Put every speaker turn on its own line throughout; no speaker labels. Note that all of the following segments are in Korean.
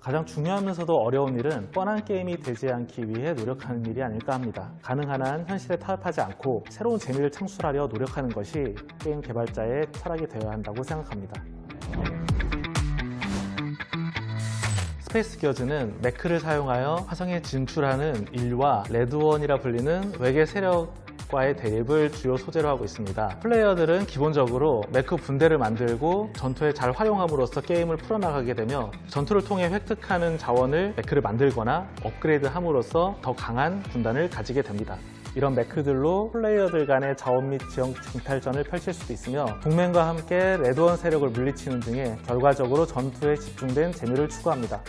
가장 중요하면서도 어려운 일은 뻔한 게임이 되지 않기 위해 노력하는 일이 아닐까 합니다. 가능한 한 현실에 타협하지 않고 새로운 재미를 창출하려 노력하는 것이 게임 개발자의 철학이 되어야 한다고 생각합니다. 스페이스 기어즈는 매크를 사용하여 화성에 진출하는 인류와 레드원이라 불리는 외계 세력과의 대립을 주요 소재로 하고 있습니다. 플레이어들은 기본적으로 매크 분대를 만들고 전투에 잘 활용함으로써 게임을 풀어나가게 되며 전투를 통해 획득하는 자원을 매크를 만들거나 업그레이드함으로써 더 강한 군단을 가지게 됩니다. 이런 매크들로 플레이어들 간의 자원 및 지형 쟁탈전을 펼칠 수도 있으며 동맹과 함께 레드원 세력을 물리치는 등의 결과적으로 전투에 집중된 재미를 추구합니다.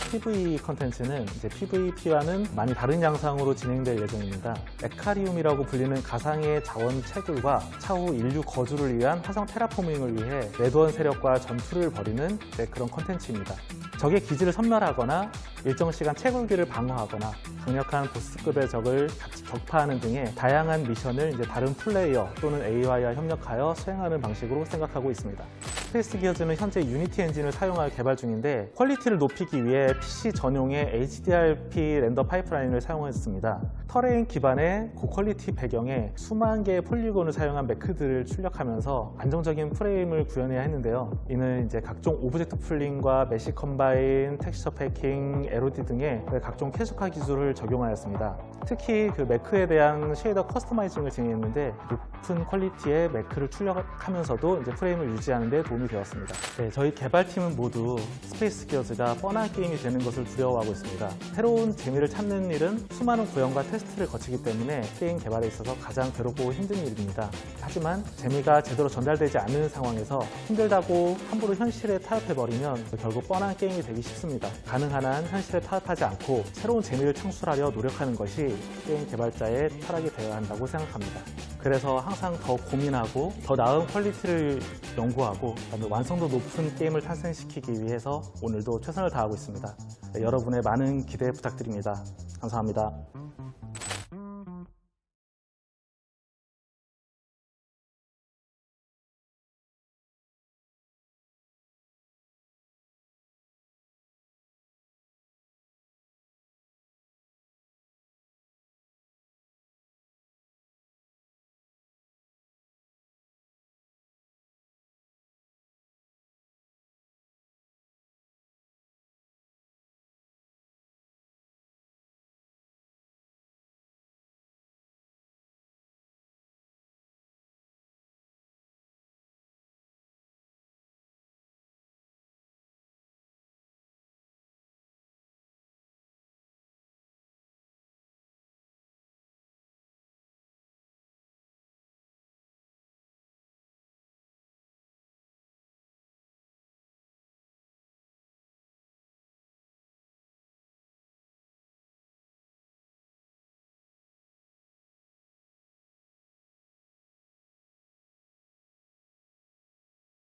PVE 컨텐츠는 PVP와는 많이 다른 양상으로 진행될 예정입니다. 에카리움이라고 불리는 가상의 자원 채굴과 차후 인류 거주를 위한 화성 테라포밍을 위해 레드원 세력과 전투를 벌이는 그런 컨텐츠입니다. 적의 기지를 섬멸하거나 일정 시간 채굴기를 방어하거나 강력한 보스급의 적을 같이 격파하는 등의 다양한 미션을 다른 플레이어 또는 AI와 협력하여 수행하는 방식으로 생각하고 있습니다. 스페이스 기어즈는 현재 유니티 엔진을 사용하여 개발 중인데 퀄리티를 높이기 위해 PC 전용의 HDRP 렌더 파이프라인을 사용했습니다. 터레인 기반의 고퀄리티 배경에 수만 개의 폴리곤을 사용한 매크들을 출력하면서 안정적인 프레임을 구현해야 했는데요. 이는 각종 오브젝트 풀링과 메시 컴바인, 텍스처 패킹, LOD 등의 각종 최적화 기술을 적용하였습니다. 특히 매크에 대한 쉐이더 커스터마이징을 진행했는데 높은 퀄리티의 매크를 출력하면서도 프레임을 유지하는 데 도움이 되었습니다. 저희 개발팀은 모두 스페이스 기어즈가 뻔한 게임이 되는 것을 두려워하고 있습니다. 새로운 재미를 찾는 일은 수많은 구현과 테스트를 거치기 때문에 게임 개발에 있어서 가장 괴롭고 힘든 일입니다. 하지만 재미가 제대로 전달되지 않는 상황에서 힘들다고 함부로 현실에 타협해버리면 결국 뻔한 게임이 되기 쉽습니다. 가능한 한 현실에 타협하지 않고 새로운 재미를 창출하려 노력하는 것이 게임 개발자의 철학이 되어야 한다고 생각합니다. 그래서 항상 더 고민하고 더 나은 퀄리티를 연구하고 완성도 높은 게임을 탄생시키기 위해서 오늘도 최선을 다하고 있습니다. 여러분의 많은 기대 부탁드립니다. 감사합니다.